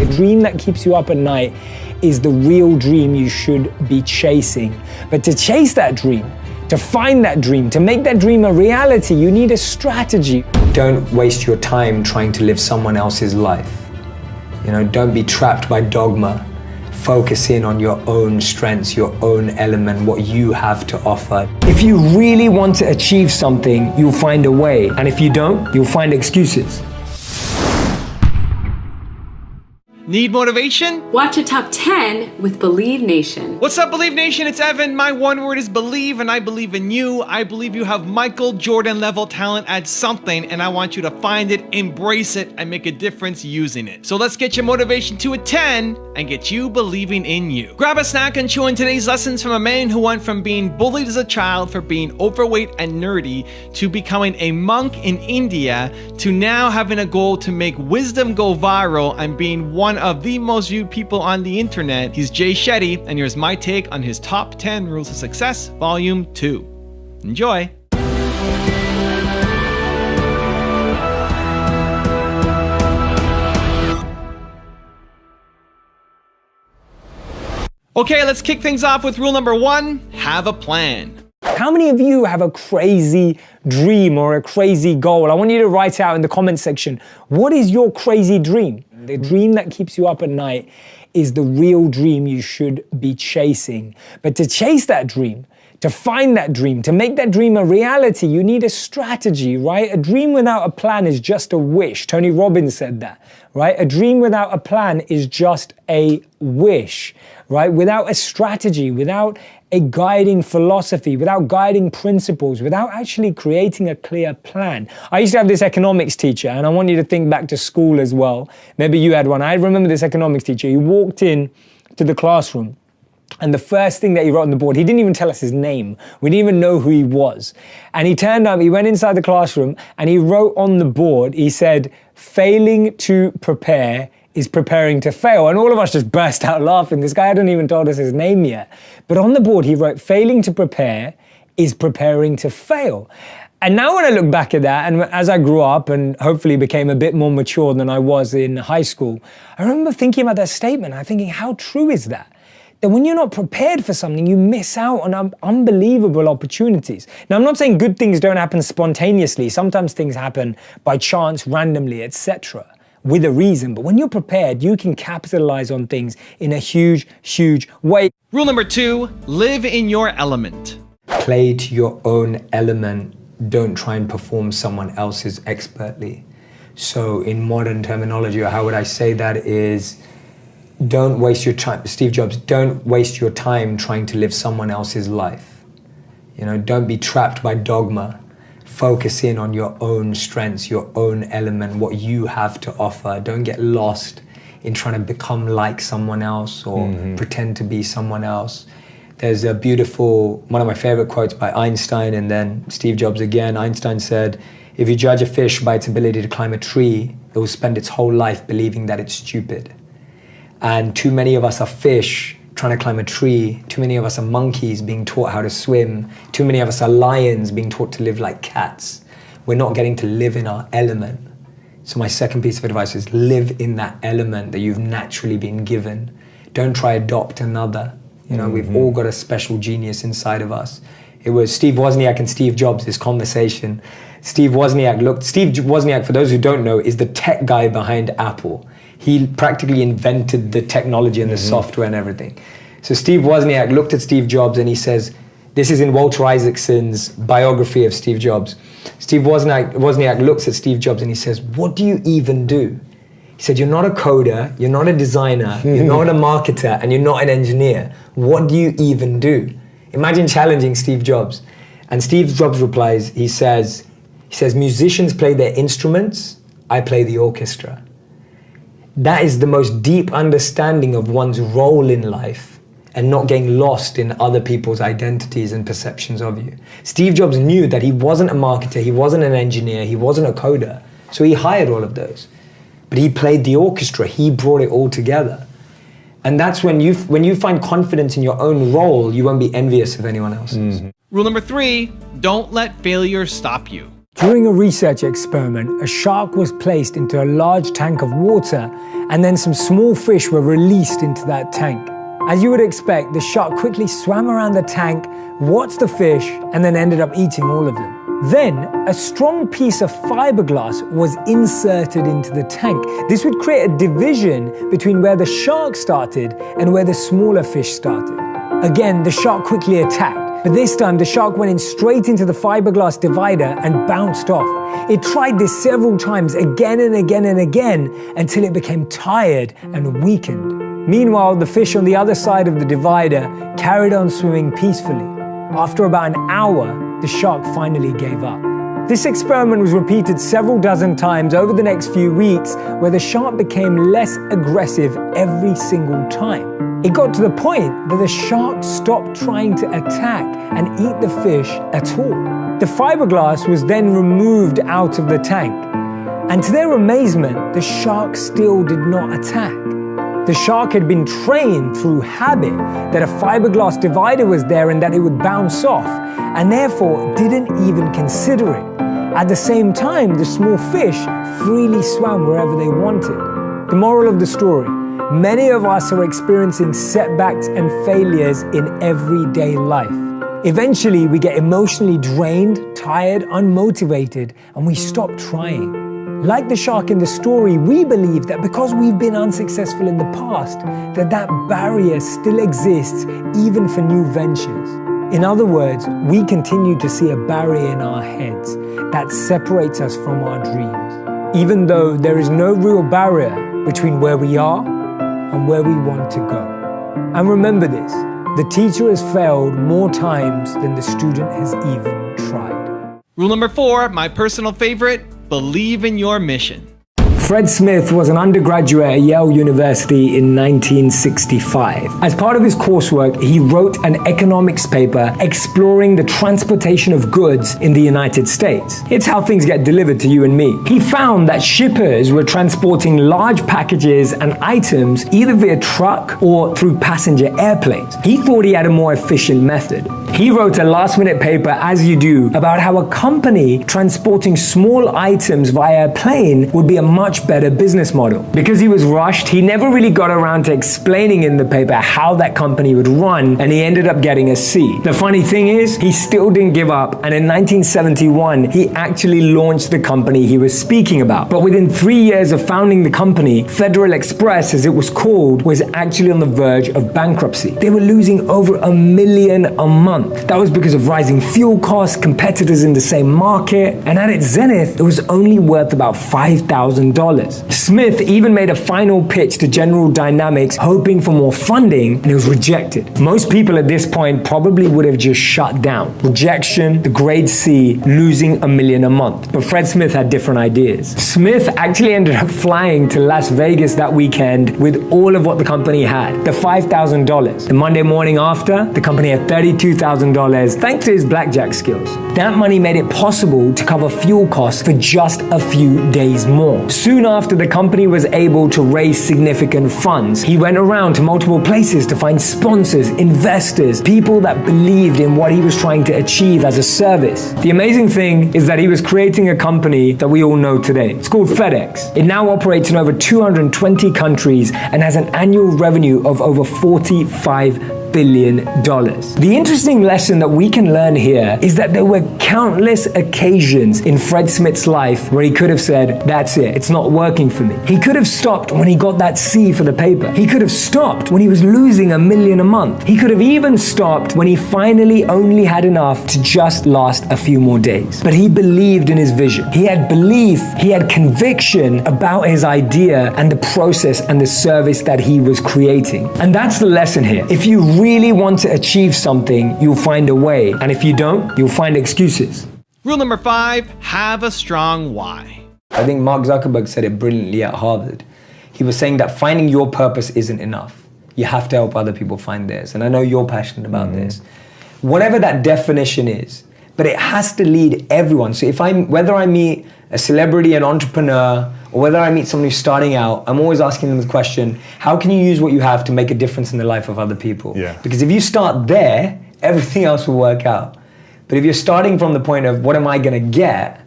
The dream that keeps you up at night is the real dream you should be chasing. But to chase that dream, to find that dream, to make that dream a reality, you need a strategy. Don't waste your time trying to live someone else's life. Don't be trapped by dogma. Focus in on your own strengths, your own element, what you have to offer. If you really want to achieve something, you'll find a way. And if you don't, you'll find excuses. Need motivation? Watch a top 10 with Believe Nation. What's up, Believe Nation? It's Evan. My one word is believe, and I believe in you. I believe you have Michael Jordan level talent at something, and I want you to find it, embrace it, and make a difference using it. So let's get your motivation to a 10 and get you believing in you. Grab a snack and chew on today's lessons from a man who went from being bullied as a child for being overweight and nerdy to becoming a monk in India to now having a goal to make wisdom go viral and being one of the most viewed people on the internet. He's Jay Shetty, and here's my take on his top 10 rules of success, volume 2. Enjoy. Okay, let's kick things off with rule number 1, have a plan. How many of you have a crazy dream or a crazy goal? I want you to write out in the comment section, what is your crazy dream? The dream that keeps you up at night is the real dream you should be chasing. But to chase that dream, to find that dream, to make that dream a reality, you need a strategy, right? A dream without a plan is just a wish. Tony Robbins said that, right? A dream without a plan is just a wish, right? Without a strategy, without a guiding philosophy, without guiding principles, without actually creating a clear plan. I used to have this economics teacher, and I want you to think back to school as well. Maybe you had one. I remember this economics teacher. He walked in to the classroom, and the first thing that he wrote on the board, he didn't even tell us his name. We didn't even know who he was. And he turned up, he went inside the classroom, and he wrote on the board, he said, "Failing to prepare is preparing to fail." And all of us just burst out laughing. This guy hadn't even told us his name yet. But on the board, he wrote, "Failing to prepare is preparing to fail." And now when I look back at that, and as I grew up and hopefully became a bit more mature than I was in high school, I remember thinking about that statement. I'm thinking, how true is that? That when you're not prepared for something, you miss out on unbelievable opportunities. Now, I'm not saying good things don't happen spontaneously. Sometimes things happen by chance, randomly, etc., with a reason. But when you're prepared, you can capitalize on things in a huge, huge way. Rule number 2, live in your element. Play to your own element. Don't try and perform someone else's expertly. So in modern terminology, or how would I say that is, don't waste your time, Steve Jobs, don't waste your time trying to live someone else's life. Don't be trapped by dogma. Focus in on your own strengths, your own element, what you have to offer. Don't get lost in trying to become like someone else or pretend to be someone else. There's a beautiful, one of my favorite quotes by Einstein and then Steve Jobs again. Einstein said, "If you judge a fish by its ability to climb a tree, it will spend its whole life believing that it's stupid." And too many of us are fish trying to climb a tree. Too many of us are monkeys being taught how to swim. Too many of us are lions being taught to live like cats. We're not getting to live in our element. So my second piece of advice is live in that element that you've naturally been given. Don't try adopt another. We've all got a special genius inside of us. It was Steve Wozniak and Steve Jobs, this conversation. Steve Wozniak, for those who don't know, is the tech guy behind Apple. He practically invented the technology and the software and everything. So Steve Wozniak looked at Steve Jobs and he says, this is in Walter Isaacson's biography of Steve Jobs. Steve Wozniak looks at Steve Jobs and he says, "What do you even do?" He said, "You're not a coder, you're not a designer, you're not a marketer, and you're not an engineer. What do you even do?" Imagine challenging Steve Jobs. And Steve Jobs replies, he says, "Musicians play their instruments, I play the orchestra." That is the most deep understanding of one's role in life and not getting lost in other people's identities and perceptions of you. Steve Jobs knew that he wasn't a marketer, he wasn't an engineer, he wasn't a coder. So he hired all of those. But he played the orchestra, he brought it all together. And that's when you find confidence in your own role, you won't be envious of anyone else's. Rule number 3, don't let failure stop you. During a research experiment, a shark was placed into a large tank of water, and then some small fish were released into that tank. As you would expect, the shark quickly swam around the tank, watched the fish, and then ended up eating all of them. Then, a strong piece of fiberglass was inserted into the tank. This would create a division between where the shark started and where the smaller fish started. Again, the shark quickly attacked, but this time the shark went in straight into the fiberglass divider and bounced off. It tried this several times, again and again and again, until it became tired and weakened. Meanwhile, the fish on the other side of the divider carried on swimming peacefully. After about an hour, the shark finally gave up. This experiment was repeated several dozen times over the next few weeks, where the shark became less aggressive every single time. It got to the point that the shark stopped trying to attack and eat the fish at all. The fiberglass was then removed out of the tank, and to their amazement, the shark still did not attack. The shark had been trained through habit that a fiberglass divider was there and that it would bounce off, and therefore didn't even consider it. At the same time, the small fish freely swam wherever they wanted. The moral of the story: many of us are experiencing setbacks and failures in everyday life. Eventually, we get emotionally drained, tired, unmotivated, and we stop trying. Like the shark in the story, we believe that because we've been unsuccessful in the past, that barrier still exists even for new ventures. In other words, we continue to see a barrier in our heads that separates us from our dreams, even though there is no real barrier between where we are and where we want to go. And remember this: the teacher has failed more times than the student has even tried. Rule number 4, my personal favorite: believe in your mission. Fred Smith was an undergraduate at Yale University in 1965. As part of his coursework, he wrote an economics paper exploring the transportation of goods in the United States. It's how things get delivered to you and me. He found that shippers were transporting large packages and items either via truck or through passenger airplanes. He thought he had a more efficient method. He wrote a last-minute paper, as you do, about how a company transporting small items via a plane would be a much better business model. Because he was rushed, he never really got around to explaining in the paper how that company would run, and he ended up getting a C. The funny thing is, he still didn't give up, and in 1971, he actually launched the company he was speaking about. But within 3 years of founding the company, Federal Express, as it was called, was actually on the verge of bankruptcy. They were losing over $1 million a month. That was because of rising fuel costs, competitors in the same market, and at its zenith, it was only worth about $5,000. Smith even made a final pitch to General Dynamics hoping for more funding, and it was rejected. Most people at this point probably would have just shut down. Rejection, the grade C, losing $1 million a month. But Fred Smith had different ideas. Smith actually ended up flying to Las Vegas that weekend with all of what the company had, the $5,000. The Monday morning after, the company had $32,000 thanks to his blackjack skills. That money made it possible to cover fuel costs for just a few days more. Soon after, the company was able to raise significant funds. He went around to multiple places to find sponsors, investors, people that believed in what he was trying to achieve as a service. The amazing thing is that he was creating a company that we all know today. It's called FedEx. It now operates in over 220 countries and has an annual revenue of over $45 billion. The interesting lesson that we can learn here is that there were countless occasions in Fred Smith's life where he could have said, that's it, it's not working for me. He could have stopped when he got that C for the paper. He could have stopped when he was losing $1 million a month. He could have even stopped when he finally only had enough to just last a few more days. But he believed in his vision. He had belief, he had conviction about his idea and the process and the service that he was creating. And that's the lesson here. If you really want to achieve something, you'll find a way. And if you don't, you'll find excuses. Rule number 5, have a strong why. I think Mark Zuckerberg said it brilliantly at Harvard. He was saying that finding your purpose isn't enough. You have to help other people find theirs. And I know you're passionate about this. Whatever that definition is, but it has to lead everyone. So whether I meet a celebrity, an entrepreneur, or whether I meet someone who's starting out, I'm always asking them the question, how can you use what you have to make a difference in the life of other people? Yeah. Because if you start there, everything else will work out. But if you're starting from the point of what am I gonna get,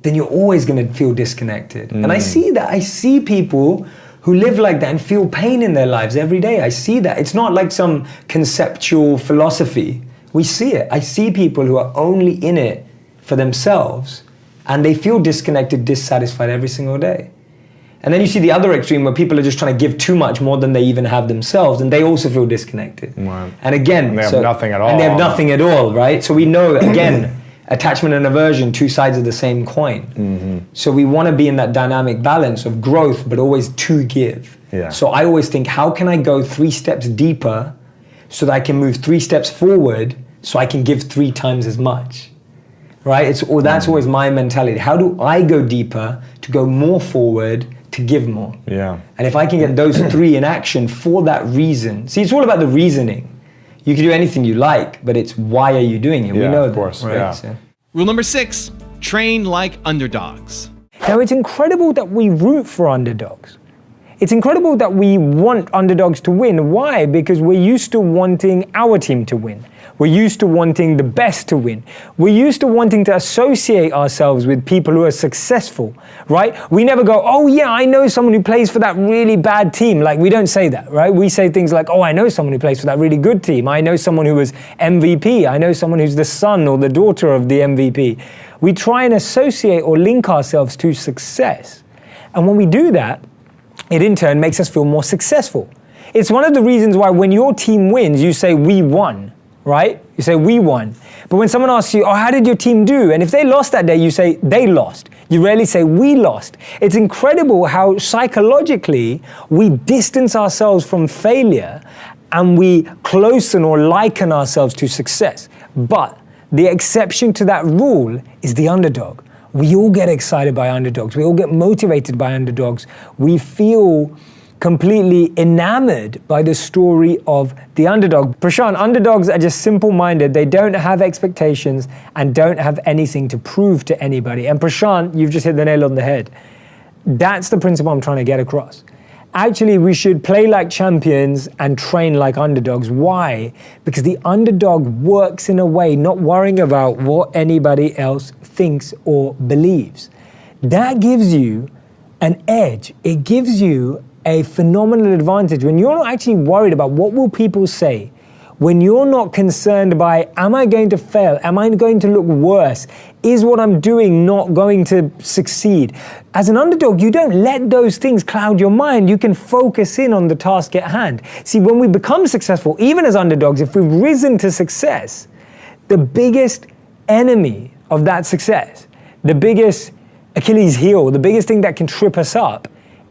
then you're always going to feel disconnected. And I see that. I see people who live like that and feel pain in their lives every day. I see that. It's not like some conceptual philosophy. We see it. I see people who are only in it for themselves and they feel disconnected, dissatisfied every single day. And then you see the other extreme where people are just trying to give too much, more than they even have themselves, and they also feel disconnected. Right. And again, and they have nothing at all. And they have nothing at all, right? So we know, again, attachment and aversion, two sides of the same coin. So we want to be in that dynamic balance of growth, but always to give. Yeah. So I always think, how can I go 3 steps deeper so that I can move 3 steps forward so I can give 3 times as much? Right? That's always my mentality. How do I go deeper to go more forward to give more? Yeah. And if I can get those 3 in action for that reason, see, it's all about the reasoning. You can do anything you like, but it's why are you doing it? Yeah, we know of course, that, right? yeah. So. Rule number 6, train like underdogs. Now, it's incredible that we root for underdogs. It's incredible that we want underdogs to win. Why? Because we're used to wanting our team to win. We're used to wanting the best to win. We're used to wanting to associate ourselves with people who are successful, right? We never go, oh yeah, I know someone who plays for that really bad team. Like, we don't say that, right? We say things like, oh, I know someone who plays for that really good team. I know someone who was MVP. I know someone who's the son or the daughter of the MVP. We try and associate or link ourselves to success. And when we do that, it in turn makes us feel more successful. It's one of the reasons why when your team wins, you say, we won. Right? You say, we won. But when someone asks you, oh, how did your team do? And if they lost that day, you say, they lost. You rarely say, we lost. It's incredible how psychologically we distance ourselves from failure and we closen or liken ourselves to success. But the exception to that rule is the underdog. We all get excited by underdogs. We all get motivated by underdogs. We feel completely enamored by the story of the underdog. Prashant, underdogs are just simple-minded. They don't have expectations and don't have anything to prove to anybody. And Prashant, you've just hit the nail on the head. That's the principle I'm trying to get across. Actually, we should play like champions and train like underdogs. Why? Because the underdog works in a way not worrying about what anybody else thinks or believes. That gives you an edge. It gives you a phenomenal advantage when you're not actually worried about what will people say, when you're not concerned by, am I going to fail? Am I going to look worse? Is what I'm doing not going to succeed? As an underdog, you don't let those things cloud your mind. You can focus in on the task at hand. See, when we become successful, even as underdogs, if we've risen to success, the biggest enemy of that success, the biggest Achilles heel, the biggest thing that can trip us up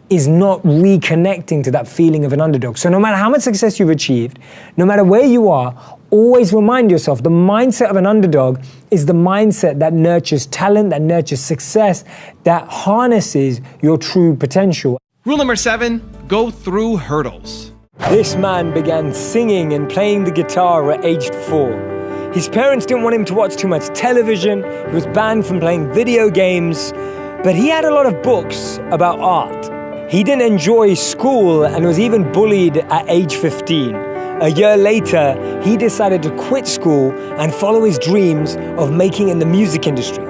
is not reconnecting to that feeling of an underdog. So no matter how much success you've achieved, no matter where you are, always remind yourself the mindset of an underdog is the mindset that nurtures talent, that nurtures success, that harnesses your true potential. Rule number 7, go through hurdles. This man began singing and playing the guitar at age 4. His parents didn't want him to watch too much television. He was banned from playing video games, but he had a lot of books about art. He didn't enjoy school and was even bullied at age 15. A year later, he decided to quit school and follow his dreams of making it in the music industry.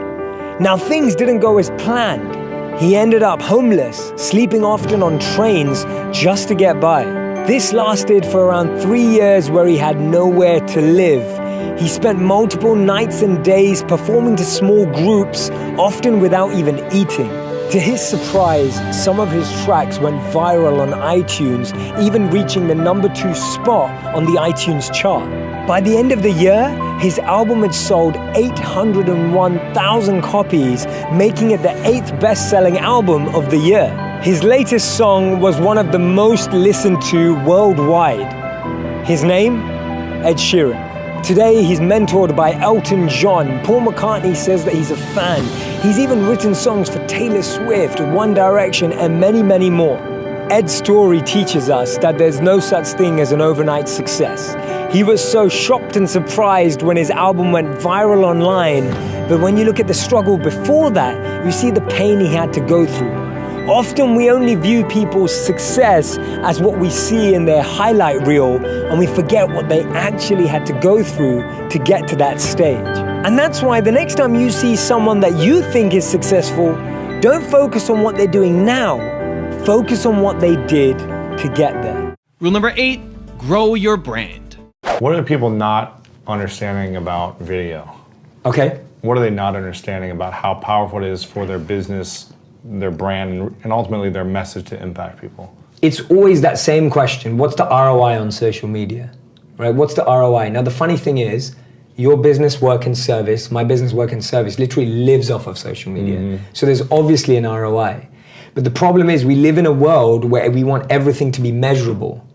Now, things didn't go as planned. He ended up homeless, sleeping often on trains just to get by. This lasted for around 3 years where he had nowhere to live. He spent multiple nights and days performing to small groups, often without even eating. To his surprise, some of his tracks went viral on iTunes, even reaching the #2 spot on the iTunes chart. By the end of the year, his album had sold 801,000 copies, making it the 8th best-selling album of the year. His latest song was one of the most listened to worldwide. His name? Ed Sheeran. Today, he's mentored by Elton John. Paul McCartney says that he's a fan. He's even written songs for Taylor Swift, One Direction, and many, many more. Ed's story teaches us that there's no such thing as an overnight success. He was so shocked and surprised when his album went viral online, but when you look at the struggle before that, you see the pain he had to go through. Often we only view people's success as what we see in their highlight reel, and we forget what they actually had to go through to get to that stage. And that's why the next time you see someone that you think is successful, don't focus on what they're doing now. Focus on what they did to get there. Rule number 8, grow your brand. What are people not understanding about video? Okay. What are they not understanding about how powerful it is for their business, their brand, and ultimately their message to impact people? It's always that same question. What's the ROI on social media? Right? What's the ROI? Now, the funny thing is, your business, work, and service, my business, work, and service literally lives off of social media. So there's obviously an ROI. But the problem is we live in a world where we want everything to be measurable.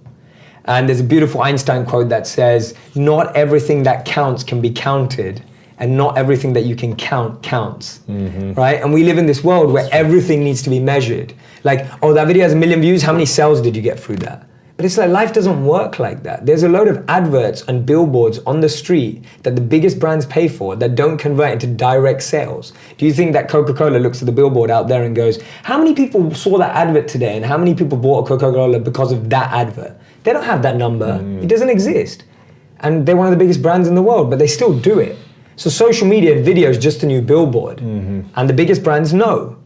And there's a beautiful Einstein quote that says, not everything that counts can be counted, and not everything that you can count counts, right? And we live in this world where everything needs to be measured. Like, oh, that video has 1 million views, how many sales did you get through that? But it's like, life doesn't work like that. There's a load of adverts and billboards on the street that the biggest brands pay for that don't convert into direct sales. Do you think that Coca-Cola looks at the billboard out there and goes, how many people saw that advert today and how many people bought a Coca-Cola because of that advert? They don't have that number. It doesn't exist. And they're one of the biggest brands in the world, but they still do it. So social media, video is just a new billboard. And the biggest brands know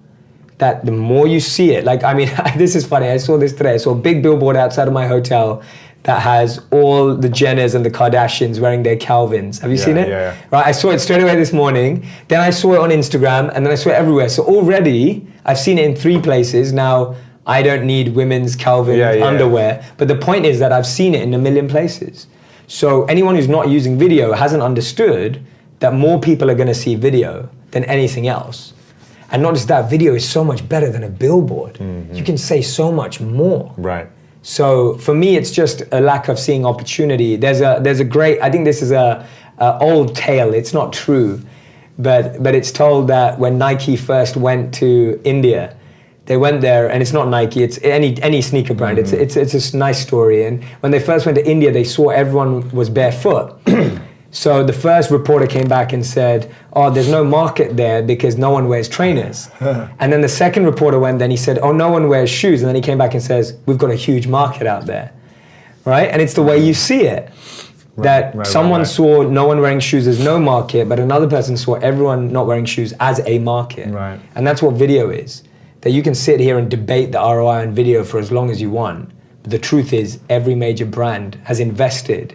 that the more you see it, like, I mean, this is funny, I saw this today. I saw a big billboard outside of my hotel that has all the Jenners and the Kardashians wearing their Calvins. Have you seen it? Yeah. Right, I saw it straight away this morning. Then I saw it on Instagram, and then I saw it everywhere. So already, I've seen it in 3 places. Now, I don't need women's Calvin underwear. But the point is that I've seen it in 1 million places. So anyone who's not using video hasn't understood that more people are gonna see video than anything else. And not just that, video is so much better than a billboard. You can say so much more. Right. So for me, it's just a lack of seeing opportunity. There's a great, I think this is a old tale, it's not true, but it's told that when Nike first went to India, they went there, and it's not Nike, it's any sneaker brand, it's a nice story. And when they first went to India, they saw everyone was barefoot. So the first reporter came back and said, oh, there's no market there because no one wears trainers. And then the second reporter went there and he said, oh, no one wears shoes. And then he came back and says, we've got a huge market out there, right? And it's the way you see it. Someone saw no one wearing shoes as no market, but another person saw everyone not wearing shoes as a market. Right. And that's what video is. That you can sit here and debate the ROI on video for as long as you want. But the truth is, every major brand has invested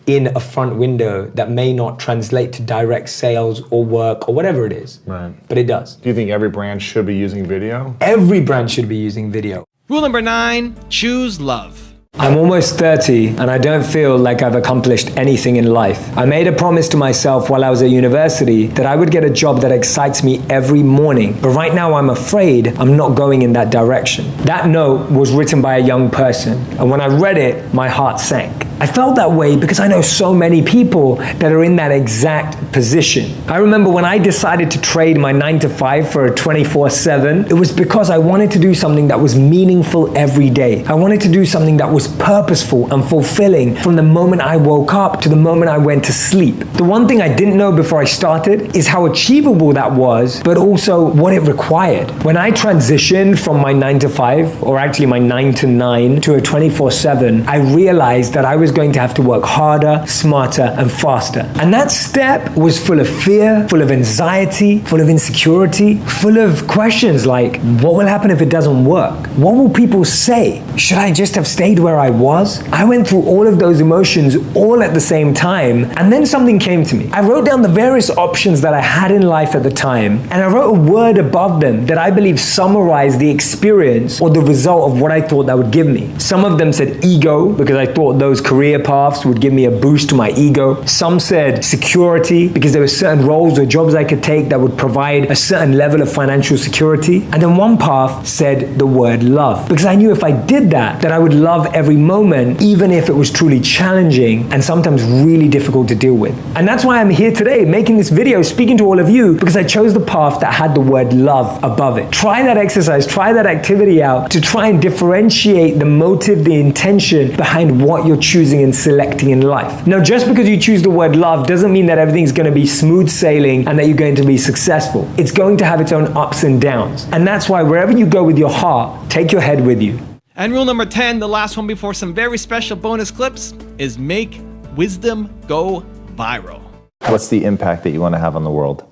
in a front window that may not translate to direct sales or work or whatever it is. Right. But it does. Do you think every brand should be using video? Every brand should be using video. Rule number 9, choose love. I'm almost 30 and I don't feel like I've accomplished anything in life. I made a promise to myself while I was at university that I would get a job that excites me every morning. But right now I'm afraid I'm not going in that direction. That note was written by a young person, and when I read it, my heart sank. I felt that way because I know so many people that are in that exact position. I remember when I decided to trade my 9-to-5 for a 24/7, it was because I wanted to do something that was meaningful every day. I wanted to do something that was purposeful and fulfilling from the moment I woke up to the moment I went to sleep. The one thing I didn't know before I started is how achievable that was, but also what it required. When I transitioned from my 9-to-5, or actually my 9-to-9, to a 24/7, I realized that I was going to have to work harder, smarter, and faster. And that step was full of fear, full of anxiety, full of insecurity, full of questions like, what will happen if it doesn't work? What will people say? Should I just have stayed where I was? I went through all of those emotions all at the same time, and then something came to me. I wrote down the various options that I had in life at the time, and I wrote a word above them that I believe summarized the experience or the result of what I thought that would give me. Some of them said ego, because I thought those career paths would give me a boost to my ego. Some said security, because there were certain roles or jobs I could take that would provide a certain level of financial security. And then one path said the word love, because I knew if I did that I would love every moment, even if it was truly challenging and sometimes really difficult to deal with. And that's why I'm here today making this video, speaking to all of you, because I chose the path that had the word love above it. Try that exercise, try that activity out to try and differentiate the motive, the intention behind what you're choosing and selecting in life. Now, just because you choose the word love doesn't mean that everything's going to be smooth sailing and that you're going to be successful. It's going to have its own ups and downs. And that's why wherever you go with your heart, take your head with you. And rule number 10, the last one before some very special bonus clips, is make wisdom go viral. What's the impact that you want to have on the world?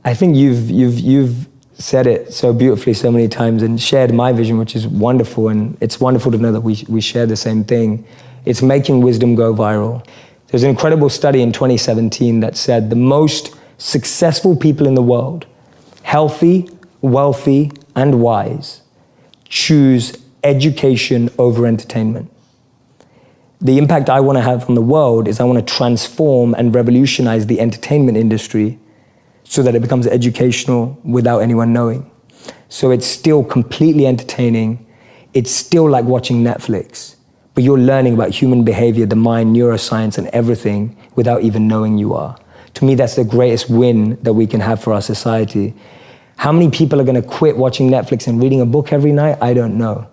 I think you've said it so beautifully so many times and shared my vision, which is wonderful, and it's wonderful to know that we share the same thing. It's making wisdom go viral. There's an incredible study in 2017 that said the most successful people in the world, healthy, wealthy, and wise, choose education over entertainment. The impact I want to have on the world is I want to transform and revolutionize the entertainment industry so that it becomes educational without anyone knowing. So it's still completely entertaining. It's still like watching Netflix, but you're learning about human behavior, the mind, neuroscience, and everything without even knowing you are. To me, that's the greatest win that we can have for our society. How many people are going to quit watching Netflix and reading a book every night? I don't know.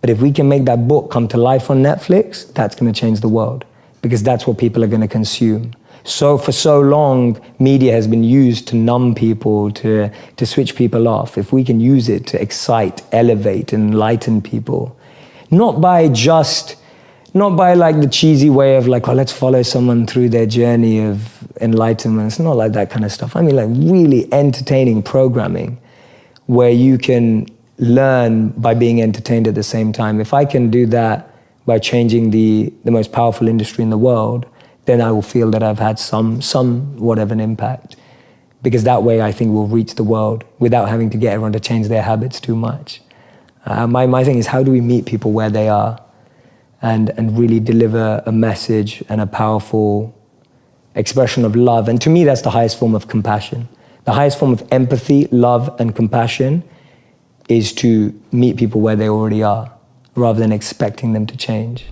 But if we can make that book come to life on Netflix, that's going to change the world, because that's what people are going to consume. So for so long, media has been used to numb people, to switch people off. If we can use it to excite, elevate, enlighten people, not by like the cheesy way of like, oh, let's follow someone through their journey of enlightenment. It's not like that kind of stuff. I mean, like really entertaining programming where you can learn by being entertained at the same time. If I can do that by changing the most powerful industry in the world, then I will feel that I've had somewhat of an impact. Because that way I think we'll reach the world without having to get everyone to change their habits too much. My thing is, how do we meet people where they are and really deliver a message and a powerful expression of love? And to me, that's the highest form of compassion. The highest form of empathy, love, and compassion is to meet people where they already are, rather than expecting them to change.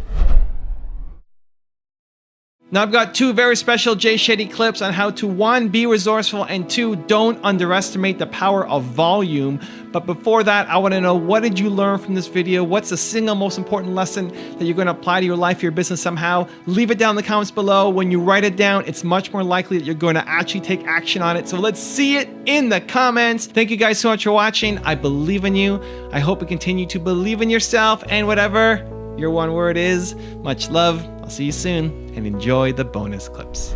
Now I've got two very special Jay Shetty clips on how to, one, be resourceful, and two, don't underestimate the power of volume. But before that, I want to know, what did you learn from this video? What's the single most important lesson that you're going to apply to your life, your business somehow? Leave it down in the comments below. When you write it down, it's much more likely that you're going to actually take action on it. So let's see it in the comments. Thank you guys so much for watching. I believe in you. I hope you continue to believe in yourself, and whatever your one word is. Much love. I'll see you soon, and enjoy the bonus clips.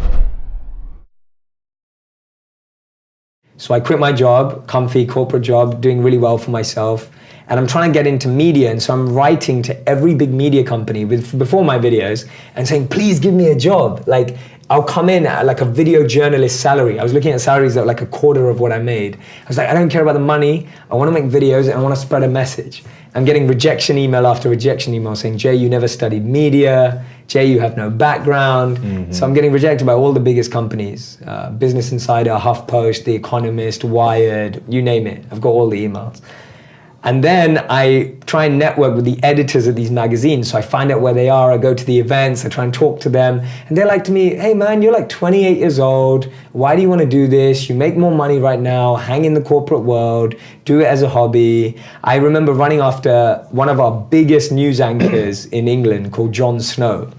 So I quit my job, comfy corporate job, doing really well for myself, and I'm trying to get into media, and so I'm writing to every big media company before my videos and saying, please give me a job. Like, I'll come in at like a video journalist salary. I was looking at salaries that were like a quarter of what I made. I was like, I don't care about the money. I want to make videos and I want to spread a message. I'm getting rejection email after rejection email saying, Jay, you never studied media. Jay, you have no background. So I'm getting rejected by all the biggest companies. Business Insider, HuffPost, The Economist, Wired, you name it. I've got all the emails. And then I try and network with the editors of these magazines. So I find out where they are, I go to the events, I try and talk to them. And they're like to me, hey man, you're like 28 years old. Why do you want to do this? You make more money right now, hang in the corporate world, do it as a hobby. I remember running after one of our biggest news anchors in England called Jon Snow.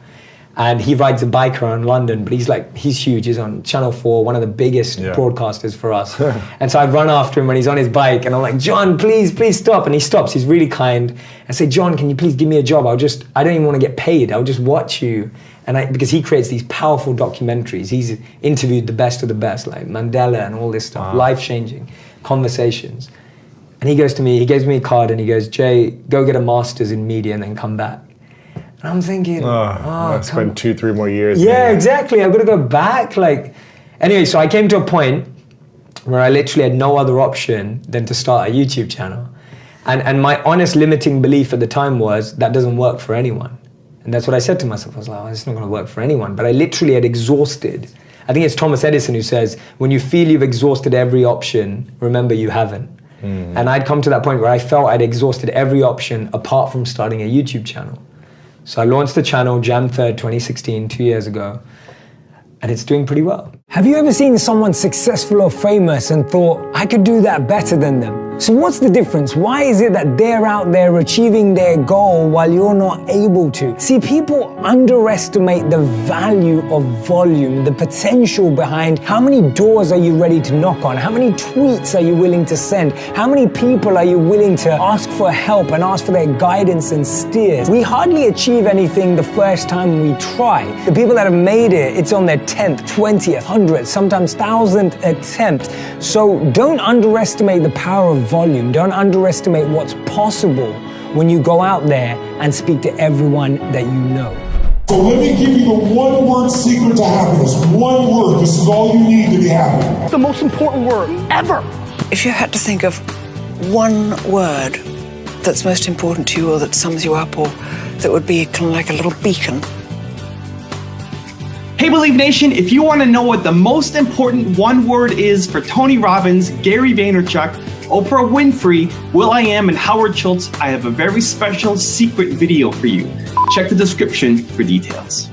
And he rides a bike around London, but he's huge. He's on Channel 4, one of the biggest broadcasters for us. And so I run after him when he's on his bike, and I'm like, John, please stop. And he stops. He's really kind. I say, John, can you please give me a job? I don't even want to get paid. I'll just watch you. And because he creates these powerful documentaries. He's interviewed the best of the best, like Mandela and all this stuff, life-changing conversations. And he goes to me, he gives me a card, and he goes, Jay, go get a master's in media and then come back. And I'm thinking, I've spent 2-3 more years. Yeah, exactly. I've got to go back. Anyway, so I came to a point where I literally had no other option than to start a YouTube channel. And my honest limiting belief at the time was that doesn't work for anyone. And that's what I said to myself. I was like, oh, it's not going to work for anyone. But I literally had exhausted. I think it's Thomas Edison who says, when you feel you've exhausted every option, remember you haven't. And I'd come to that point where I felt I'd exhausted every option apart from starting a YouTube channel. So I launched the channel Jan 3rd, 2016, 2 years ago, and it's doing pretty well. Have you ever seen someone successful or famous and thought, I could do that better than them? So what's the difference? Why is it that they're out there achieving their goal while you're not able to? See, people underestimate the value of volume, the potential behind how many doors are you ready to knock on? How many tweets are you willing to send? How many people are you willing to ask for help and ask for their guidance and steers? We hardly achieve anything the first time we try. The people that have made it, it's on their 10th, 20th, 100th, sometimes 1000th attempt. So don't underestimate the power of volume. Don't underestimate what's possible when you go out there and speak to everyone that you know. So let me give you the one word secret to happiness. One word. This is all you need to be happy. The most important word ever. If you had to think of one word that's most important to you or that sums you up or that would be kind of like a little beacon. Hey Believe Nation, if you want to know what the most important one word is for Tony Robbins, Gary Vaynerchuk, Oprah Winfrey, will.i.am, and Howard Schultz, I have a very special secret video for you. Check the description for details.